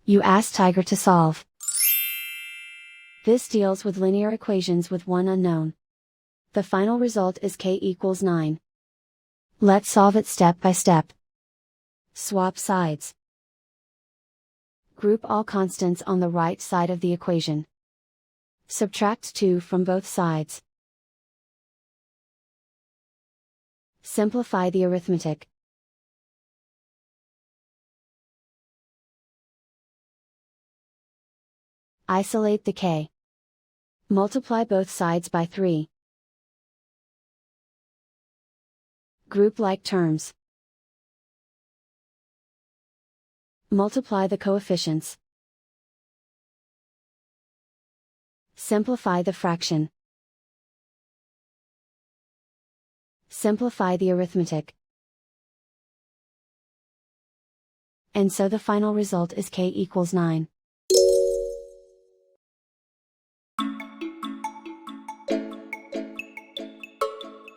You ask Tiger to solve. This deals with linear equations with one unknown. The final result is k equals 9. Let's solve it step by step. Swap sides. Group all constants on the right side of the equation. Subtract 2 from both sides. Simplify the arithmetic. Isolate the k. Multiply both sides by 3. Group like terms. Multiply the coefficients. Simplify the fraction. Simplify the arithmetic. And so the final result is k equals 9.